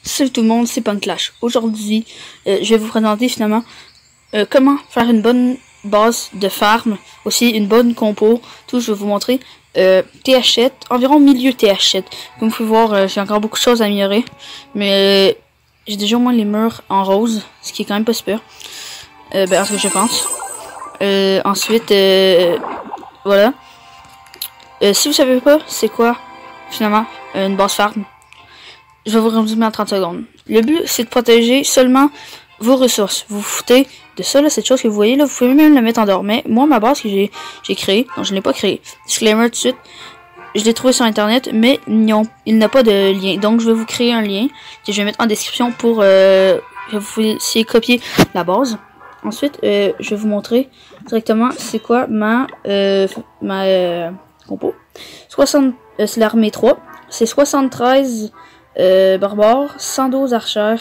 Salut tout le monde, c'est Punkclash. Aujourd'hui, je vais vous présenter finalement comment faire une bonne base de farm, aussi une bonne compo. Tout, je vais vous montrer. TH7, environ milieu TH7. Comme vous pouvez voir, j'ai encore beaucoup de choses à améliorer. Mais j'ai déjà au moins les murs en rose, ce qui est quand même pas super. En tout cas, je pense. Ensuite, voilà. Si vous savez pas c'est quoi finalement une base farm, je vais vous résumer en 30 secondes. Le but, c'est de protéger seulement vos ressources. Vous vous foutez de ça, là, cette chose que vous voyez là. Vous pouvez même la mettre en dehors. Mais moi, ma base que j'ai créée, non, je ne l'ai pas créée. Disclaimer tout de suite. Je l'ai trouvé sur internet, mais il n'a pas de lien. Donc, je vais vous créer un lien que je vais mettre en description pour que vous puissiez copier la base. Ensuite, je vais vous montrer directement c'est quoi ma compo. C'est l'armée 3. C'est 73 barbares, 112 archères,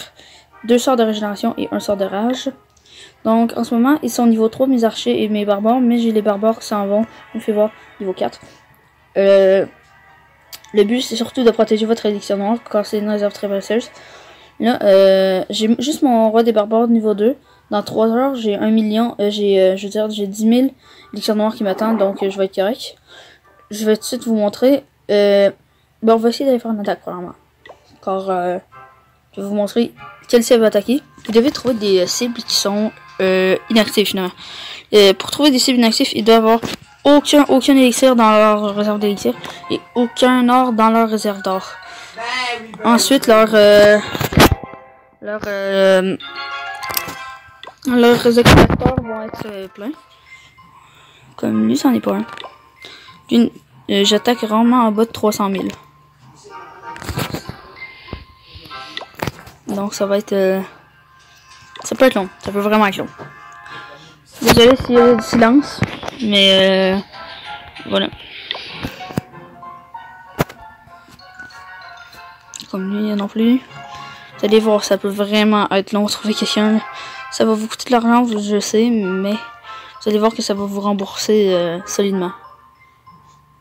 2 sorts de régénération et 1 sort de rage. Donc en ce moment ils sont niveau 3 mes archers et mes barbares, mais j'ai les barbares qui s'en vont, on fait voir, niveau 4. Le but c'est surtout de protéger votre élixir noir car c'est une réserve très précieuse. Là j'ai juste mon roi des barbares niveau 2. Dans 3 heures j'ai 1 million, j'ai 10 000 élixirs noirs qui m'attendent, donc je vais être correct. Je vais tout de suite vous montrer. On va essayer d'aller faire une attaque probablement. Car je vais vous montrer quelle cible attaquer. Vous devez trouver des cibles qui sont inactives finalement. Pour trouver des cibles inactives, il doit y avoir aucun élixir dans leur réserve d'élixir et aucun or dans leur réserve d'or. Ensuite, leurs extracteurs vont être pleins. Comme lui, c'en est pas un. J'attaque rarement en bas de 300 000. Donc ça va être... ça peut être long. Ça peut vraiment être long. Désolé s'il y a du silence. Mais voilà. Comme lui non plus. Vous allez voir, ça peut vraiment être long. Trouver quelqu'un. Ça va vous coûter de l'argent, je sais. Mais vous allez voir que ça va vous rembourser solidement.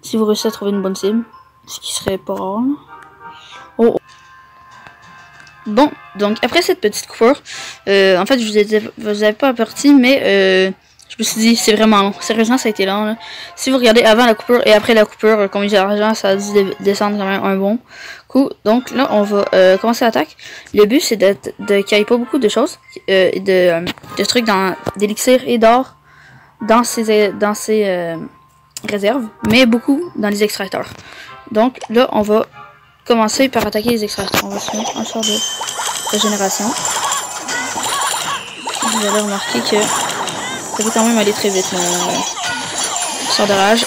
Si vous réussissez à trouver une bonne cible. Ce qui serait pas rare. Oh. Bon, donc après cette petite coupure, en fait je vous avais pas averti, mais je me suis dit c'est vraiment long. Sérieusement ça a été long là. Si vous regardez avant la coupure et après la coupure, combien d'argent ça a dû descendre quand même un bon coup. Donc là on va commencer l'attaque. Le but c'est qu'il n'y ait pas beaucoup de choses, de trucs d'élixir et d'or dans ces réserves, mais beaucoup dans les extracteurs. Donc là on va commencer par attaquer les extracteurs. On va se mettre un sort de régénération. Vous allez remarquer que ça peut quand même aller très vite. Mon sort de rage.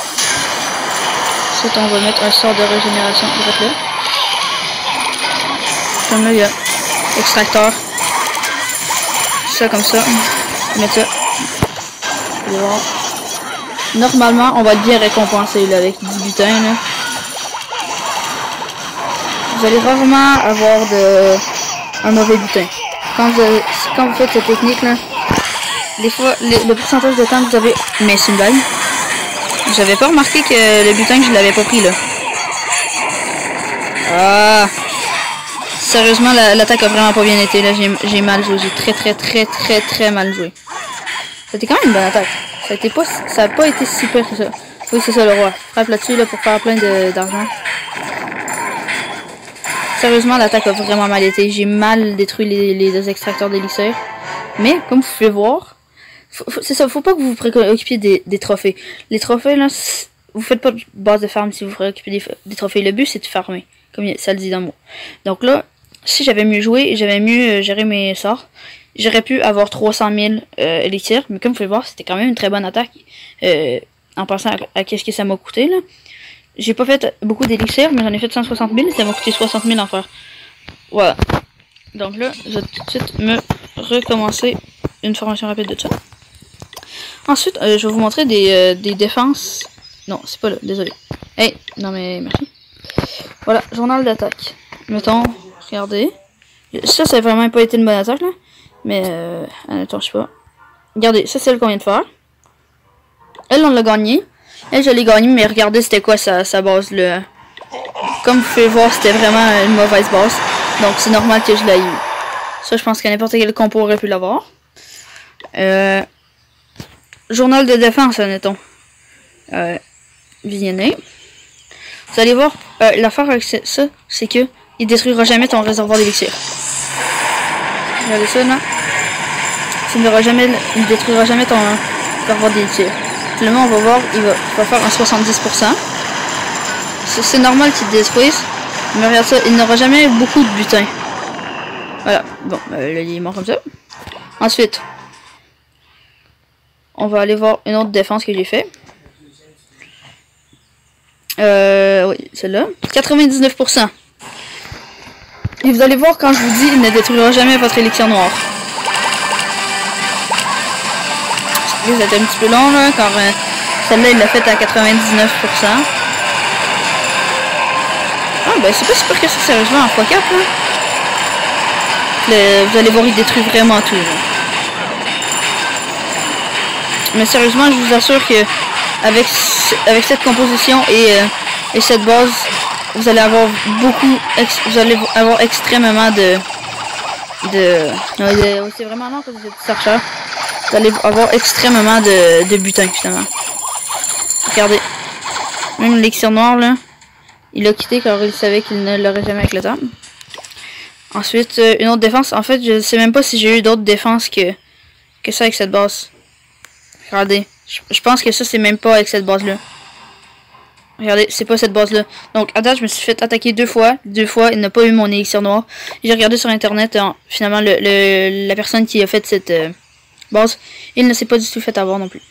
Ensuite, on va mettre un sort de régénération direct là. Comme là, il y a extracteur. Ça comme ça. Mettre ça. Vous allez voir. Normalement, on va être bien récompensé là, avec du butin là. Vous allez rarement avoir un mauvais butin. Quand vous faites cette technique là, des fois le pourcentage de temps que vous avez, mais c'est une blague. J'avais pas remarqué que le butin que je l'avais pas pris là. Ah, sérieusement l'attaque a vraiment pas bien été là. J'ai mal joué, j'ai très mal joué. C'était quand même une bonne attaque. Ça a pas été si pire que ça. Oui c'est ça le roi. Frappe là-dessus là pour faire plein d'argent. Sérieusement, l'attaque a vraiment mal été. J'ai mal détruit les extracteurs d'élixir. Mais, comme vous pouvez voir, c'est ça, faut pas que vous vous préoccupiez des trophées. Les trophées, là, vous faites pas de base de farm si vous vous préoccupez des trophées. Le but, c'est de farmer, comme ça le dit dans le mot. Donc là, si j'avais mieux joué et j'avais mieux géré mes sorts, j'aurais pu avoir 300 000 élixirs. Mais comme vous pouvez voir, c'était quand même une très bonne attaque. En pensant à qu'est-ce que ça m'a coûté, là. J'ai pas fait beaucoup d'élixirs, mais j'en ai fait 160 000. Ça m'a coûté 60 000 en faire. Voilà. Donc là, je vais tout de suite me recommencer une formation rapide de ça. Ensuite, je vais vous montrer des défenses. Non, c'est pas là, désolé. Hey, non mais merci. Voilà, journal d'attaque. Mettons, regardez. Ça a vraiment pas été une bonne attaque là. Mais, attends, je sais pas. Regardez, ça c'est celle qu'on vient de faire. Elle, on l'a gagné. Elle, je l'ai gagné, mais regardez c'était quoi sa base là. Comme vous pouvez voir, c'était vraiment une mauvaise base. Donc c'est normal que je l'ai eu. Ça, je pense que n'importe quel compo aurait pu l'avoir. Journal de défense, admettons. Viennet. Vous allez voir, l'affaire avec ça, c'est que il détruira jamais ton réservoir d'élixir. Regardez ça, là. Il détruira jamais ton réservoir d'élixir. Finalement, on va voir, il va faire un 70%. C'est normal qu'il détruise. Mais regarde ça, il n'aura jamais beaucoup de butin. Voilà, bon, là, il est mort comme ça. Ensuite, on va aller voir une autre défense que j'ai fait. Oui, celle-là. 99%. Et vous allez voir, quand je vous dis, il ne détruira jamais votre élixir noir. C'était un petit peu long, là, car celle-là, il l'a faite à 99%. Ah, ben, c'est pas super que ça, sérieusement, en x4, là. Vous allez voir, il détruit vraiment tout, là. Mais sérieusement, je vous assure que avec cette composition et cette base, vous allez avoir extrêmement c'est vraiment long que vous êtes chercheur. Vous allez avoir extrêmement de butin, finalement. Regardez. Même l'élixir noir, là, il a quitté car il savait qu'il ne l'aurait jamais avec le temps. Ensuite, une autre défense. En fait, je sais même pas si j'ai eu d'autres défenses que ça avec cette base. Regardez. Je pense que ça, c'est même pas avec cette base-là. Regardez, c'est pas cette base-là. Donc, à date, je me suis fait attaquer 2 fois. 2 fois, il n'a pas eu mon élixir noir. J'ai regardé sur Internet, finalement, la personne qui a fait cette base, il ne s'est pas du tout fait avoir non plus.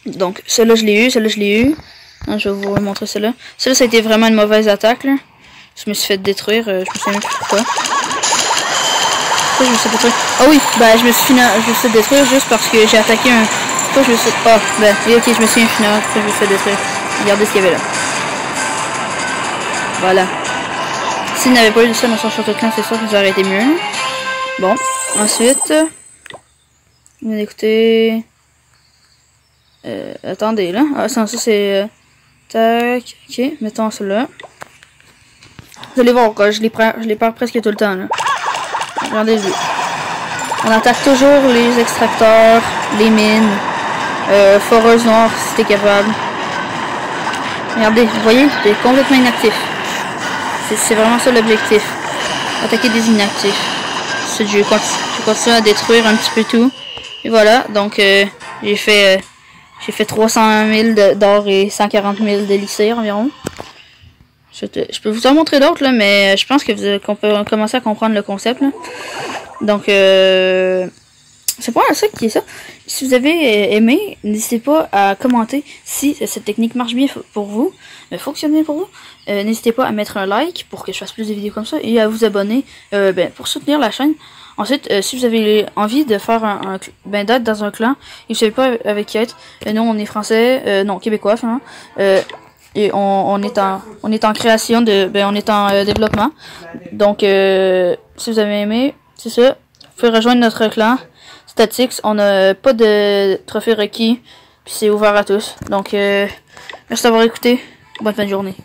Donc, celle-là, je l'ai eu. Celle-là, je l'ai eu. Hein, je vais vous montrer celle-là. Celle-là, ça a été vraiment une mauvaise attaque, là. Je me suis fait détruire. Je me souviens même plus pourquoi. Pourquoi je me suis fait détruire? Ah oui, bah, je me suis fait détruire juste parce que j'ai attaqué un... Pourquoi je me suis... Ah, ben, ok, je me souviens finalement pourquoi je me suis fait détruire. Regardez ce qu'il y avait là. Voilà. S'il n'avait pas eu ça dans son château de clan, c'est sûr que ça aurait été mieux. Bon, ensuite... On va écouter... attendez, là. Ah, ça c'est... tac, ok, mettons celui-là. Vous allez voir, quoi, je les perds presque tout le temps, là. Regardez, on attaque toujours les extracteurs, les mines, foreuse noire, si t'es capable. Regardez, vous voyez, c'est complètement inactif. C'est vraiment ça l'objectif. Attaquer des inactifs. Je continue à détruire un petit peu tout. Et voilà, donc j'ai fait 300 000 d'or et 140 000 d'élixir environ. Je peux vous en montrer d'autres, là, mais je pense que qu'on peut commencer à comprendre le concept, là. Donc, c'est pas ça qui est ça. Si vous avez aimé, n'hésitez pas à commenter si cette technique marche bien pour vous, fonctionne bien pour vous. N'hésitez pas à mettre un like pour que je fasse plus de vidéos comme ça et à vous abonner pour soutenir la chaîne. Ensuite, si vous avez envie de faire d'être dans un clan et vous savez pas avec qui être, nous on est français, non québécois, enfin, et on est en création on est en développement. Donc si vous avez aimé, c'est ça, vous pouvez rejoindre notre clan Statix. On n'a pas de trophée requis, puis c'est ouvert à tous. Donc merci d'avoir écouté, bonne fin de journée.